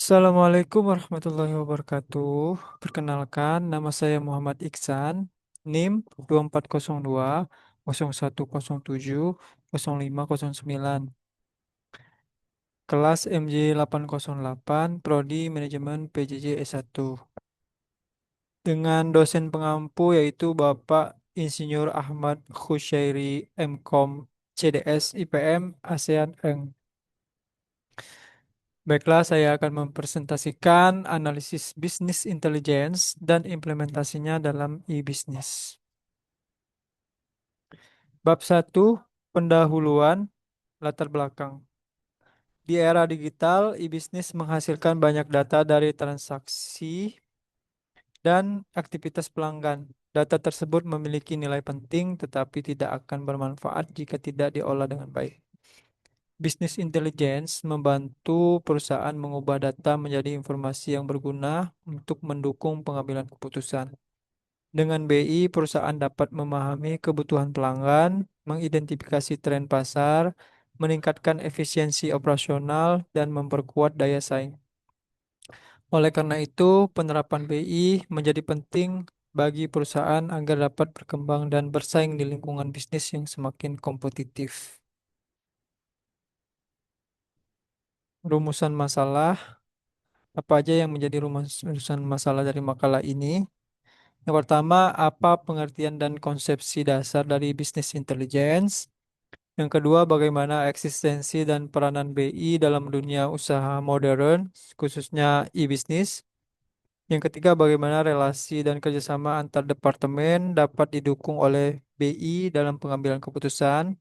Assalamualaikum warahmatullahi wabarakatuh. Perkenalkan, nama saya Muhammad Iksan, NIM 2402 0107 0509, kelas MJ 808, Prodi Manajemen PJJ S1. Dengan dosen pengampu yaitu Bapak Insinyur Ahmad Khusyairi MKom CDS IPM ASEAN Eng. Baiklah, saya akan mempresentasikan analisis bisnis intelligence dan implementasinya dalam e-bisnis. Bab 1, pendahuluan, latar belakang. Di era digital, e-bisnis menghasilkan banyak data dari transaksi dan aktivitas pelanggan. Data tersebut memiliki nilai penting tetapi tidak akan bermanfaat jika tidak diolah dengan baik. Business intelligence membantu perusahaan mengubah data menjadi informasi yang berguna untuk mendukung pengambilan keputusan. Dengan BI, perusahaan dapat memahami kebutuhan pelanggan, mengidentifikasi tren pasar, meningkatkan efisiensi operasional, dan memperkuat daya saing. Oleh karena itu, penerapan BI menjadi penting bagi perusahaan agar dapat berkembang dan bersaing di lingkungan bisnis yang semakin kompetitif. Rumusan masalah. Apa aja yang menjadi rumusan masalah dari makalah ini? Yang pertama, apa pengertian dan konsepsi dasar dari bisnis intelligence? Yang kedua, bagaimana eksistensi dan peranan BI dalam dunia usaha modern, khususnya e-bisnis? Yang ketiga, bagaimana relasi dan kerjasama antar departemen dapat didukung oleh BI dalam pengambilan keputusan?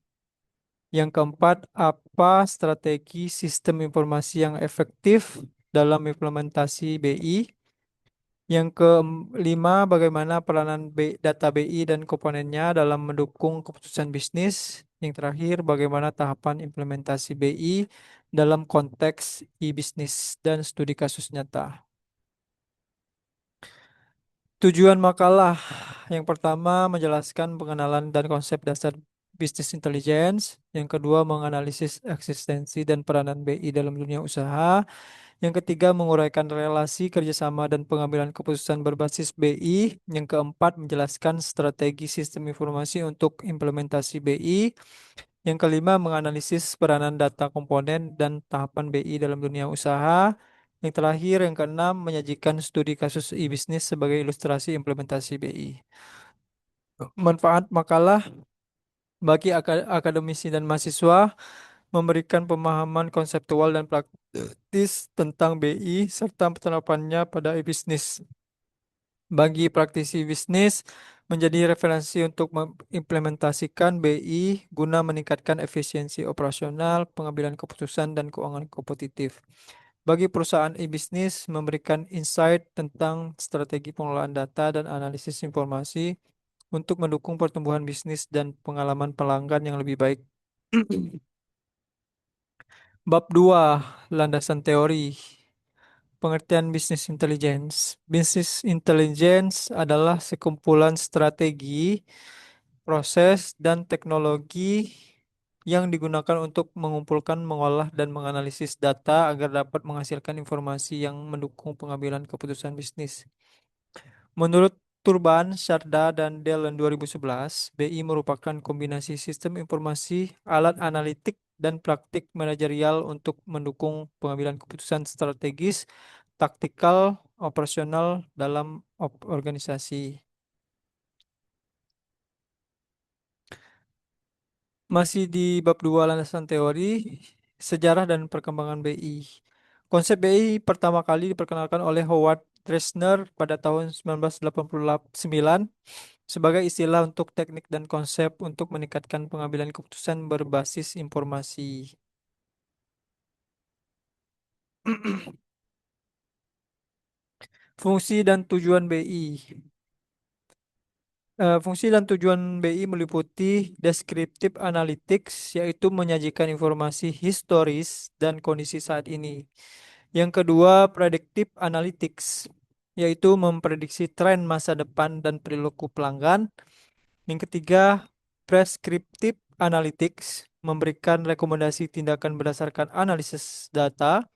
Yang keempat, apa strategi sistem informasi yang efektif dalam implementasi BI? Yang kelima, bagaimana peranan data BI dan komponennya dalam mendukung keputusan bisnis? Yang terakhir, bagaimana tahapan implementasi BI dalam konteks e-bisnis dan studi kasus nyata? Tujuan makalah yang pertama menjelaskan pengenalan dan konsep dasar bisnis intelligence. Yang kedua, menganalisis eksistensi dan peranan BI dalam dunia usaha. Yang ketiga, menguraikan relasi kerjasama dan pengambilan keputusan berbasis BI. Yang keempat, menjelaskan strategi sistem informasi untuk implementasi BI. Yang kelima, menganalisis peranan data komponen dan tahapan BI dalam dunia usaha. Yang terakhir, yang keenam, menyajikan studi kasus e-bisnis sebagai ilustrasi implementasi BI. Manfaat makalah bagi akademisi dan mahasiswa memberikan pemahaman konseptual dan praktis tentang BI serta penerapannya pada e-bisnis. Bagi praktisi bisnis, menjadi referensi untuk mengimplementasikan BI guna meningkatkan efisiensi operasional, pengambilan keputusan, dan keuangan kompetitif. Bagi perusahaan e-bisnis, memberikan insight tentang strategi pengelolaan data dan analisis informasi untuk mendukung pertumbuhan bisnis dan pengalaman pelanggan yang lebih baik. Bab 2, landasan teori. Pengertian bisnis intelligence. Bisnis intelligence adalah sekumpulan strategi, proses, dan teknologi yang digunakan untuk mengumpulkan, mengolah, dan menganalisis data agar dapat menghasilkan informasi yang mendukung pengambilan keputusan bisnis. Menurut Turban, Sharda, dan Dellen 2011, BI merupakan kombinasi sistem informasi, alat analitik, dan praktik manajerial untuk mendukung pengambilan keputusan strategis, taktikal, operasional dalam organisasi. Masih di bab 2 landasan teori, sejarah dan perkembangan BI. Konsep BI pertama kali diperkenalkan oleh Howard Dresner pada tahun 1989 sebagai istilah untuk teknik dan konsep untuk meningkatkan pengambilan keputusan berbasis informasi. Fungsi dan tujuan BI. Fungsi dan tujuan BI meliputi descriptive analytics, yaitu menyajikan informasi historis dan kondisi saat ini. Yang kedua, predictive analytics, yaitu memprediksi tren masa depan dan perilaku pelanggan. Yang ketiga, prescriptive analytics, memberikan rekomendasi tindakan berdasarkan analisis data.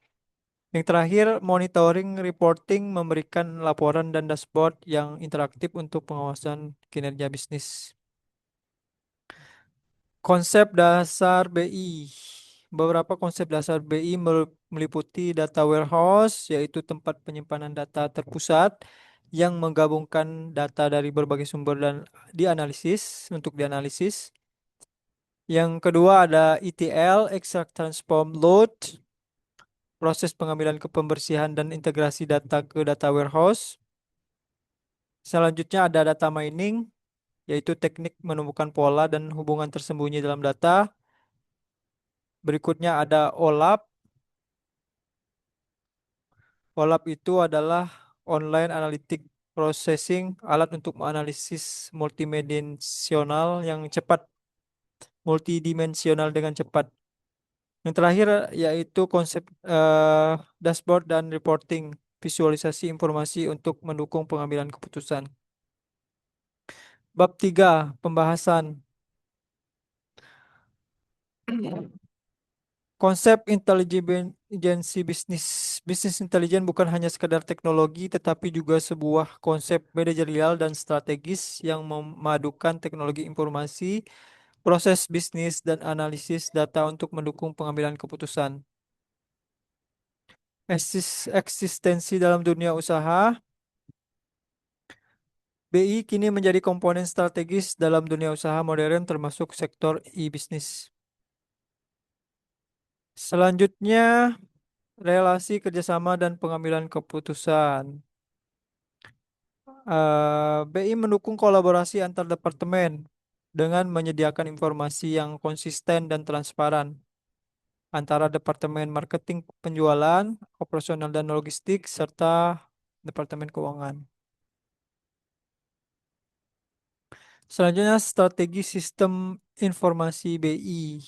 Yang terakhir, monitoring, reporting, memberikan laporan dan dashboard yang interaktif untuk pengawasan kinerja bisnis. Konsep dasar BI. Beberapa konsep dasar BI meliputi data warehouse, yaitu tempat penyimpanan data terpusat yang menggabungkan data dari berbagai sumber dan dianalisis. Yang kedua ada ETL, Extract Transform Load, proses pengambilan ke pembersihan dan integrasi data ke data warehouse. Selanjutnya ada data mining, yaitu teknik menemukan pola dan hubungan tersembunyi dalam data. Berikutnya ada OLAP. OLAP itu adalah Online Analytic Processing, alat untuk menganalisis multidimensional dengan cepat. Yang terakhir yaitu konsep dashboard dan reporting, visualisasi informasi untuk mendukung pengambilan keputusan. Bab 3 pembahasan. Konsep intelijensi bisnis. Bisnis intelijen bukan hanya sekedar teknologi, tetapi juga sebuah konsep manajerial dan strategis yang memadukan teknologi informasi, proses bisnis, dan analisis data untuk mendukung pengambilan keputusan. Eksistensi dalam dunia usaha. BI kini menjadi komponen strategis dalam dunia usaha modern termasuk sektor e-bisnis. Selanjutnya, relasi kerjasama dan pengambilan keputusan. BI mendukung kolaborasi antar departemen dengan menyediakan informasi yang konsisten dan transparan antara departemen marketing, penjualan, operasional dan logistik, serta departemen keuangan. Selanjutnya, strategi sistem informasi BI.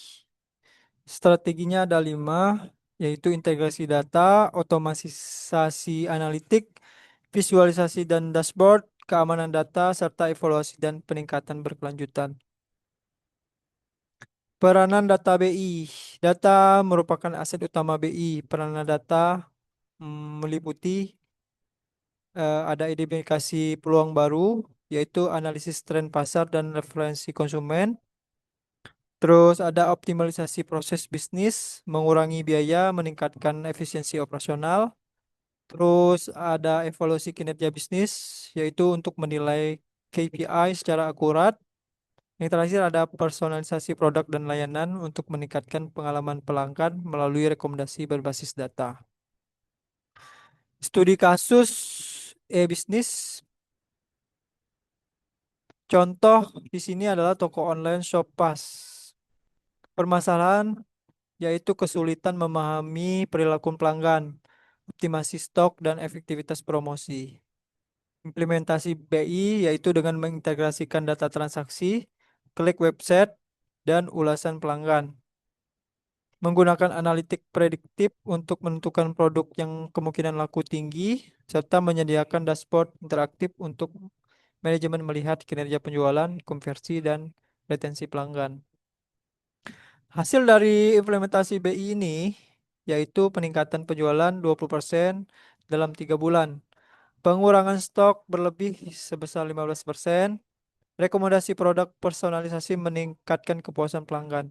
Strateginya ada 5, yaitu integrasi data, otomatisasi analitik, visualisasi dan dashboard, keamanan data, serta evaluasi dan peningkatan berkelanjutan. Peranan data BI. Data merupakan aset utama BI. Peranan data meliputi ada identifikasi peluang baru, yaitu analisis tren pasar dan referensi konsumen. Terus ada optimalisasi proses bisnis, mengurangi biaya, meningkatkan efisiensi operasional. Terus ada evaluasi kinerja bisnis, yaitu untuk menilai KPI secara akurat. Yang terakhir ada personalisasi produk dan layanan untuk meningkatkan pengalaman pelanggan melalui rekomendasi berbasis data. Studi kasus e-bisnis. Contoh di sini adalah toko online Shoppas. Permasalahan yaitu kesulitan memahami perilaku pelanggan, optimasi stok, dan efektivitas promosi. Implementasi BI yaitu dengan mengintegrasikan data transaksi, klik website, dan ulasan pelanggan. Menggunakan analitik prediktif untuk menentukan produk yang kemungkinan laku tinggi, serta menyediakan dashboard interaktif untuk manajemen melihat kinerja penjualan, konversi, dan retensi pelanggan. Hasil dari implementasi BI ini yaitu peningkatan penjualan 20% dalam 3 bulan, pengurangan stok berlebih sebesar 15%, rekomendasi produk personalisasi meningkatkan kepuasan pelanggan.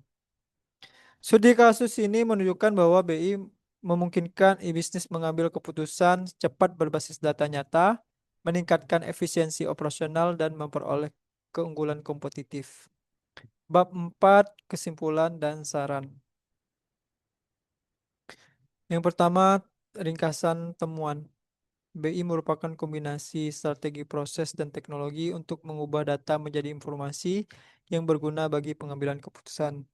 Studi kasus ini menunjukkan bahwa BI memungkinkan e-bisnis mengambil keputusan cepat berbasis data nyata, meningkatkan efisiensi operasional, dan memperoleh keunggulan kompetitif. Bab 4, kesimpulan dan saran. Yang pertama, ringkasan temuan. BI merupakan kombinasi strategi proses dan teknologi untuk mengubah data menjadi informasi yang berguna bagi pengambilan keputusan.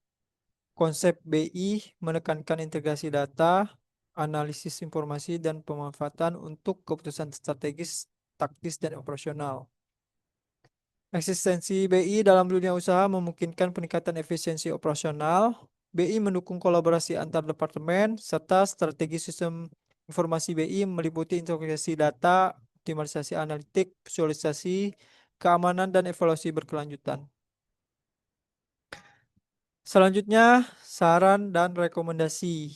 Konsep BI menekankan integrasi data, analisis informasi, dan pemanfaatan untuk keputusan strategis, taktis, dan operasional. Eksistensi BI dalam dunia usaha memungkinkan peningkatan efisiensi operasional. BI mendukung kolaborasi antar departemen, serta strategi sistem informasi BI meliputi integrasi data, optimalisasi analitik, visualisasi, keamanan, dan evaluasi berkelanjutan. Selanjutnya, saran dan rekomendasi.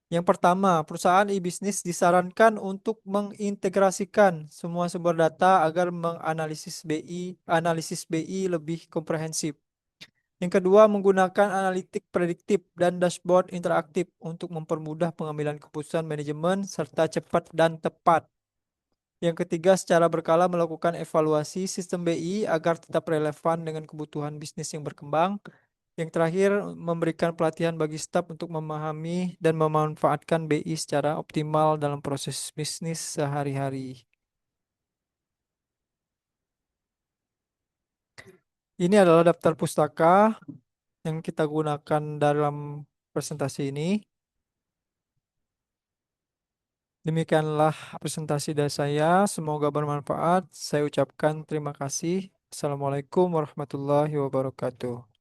Yang pertama, perusahaan e-bisnis disarankan untuk mengintegrasikan semua sumber data agar analisis BI lebih komprehensif. Yang kedua, menggunakan analitik prediktif dan dashboard interaktif untuk mempermudah pengambilan keputusan manajemen serta cepat dan tepat. Yang ketiga, secara berkala melakukan evaluasi sistem BI agar tetap relevan dengan kebutuhan bisnis yang berkembang. Yang terakhir, memberikan pelatihan bagi staf untuk memahami dan memanfaatkan BI secara optimal dalam proses bisnis sehari-hari. Ini adalah daftar pustaka yang kita gunakan dalam presentasi ini. Demikianlah presentasi dari saya. Semoga bermanfaat. Saya ucapkan terima kasih. Assalamualaikum warahmatullahi wabarakatuh.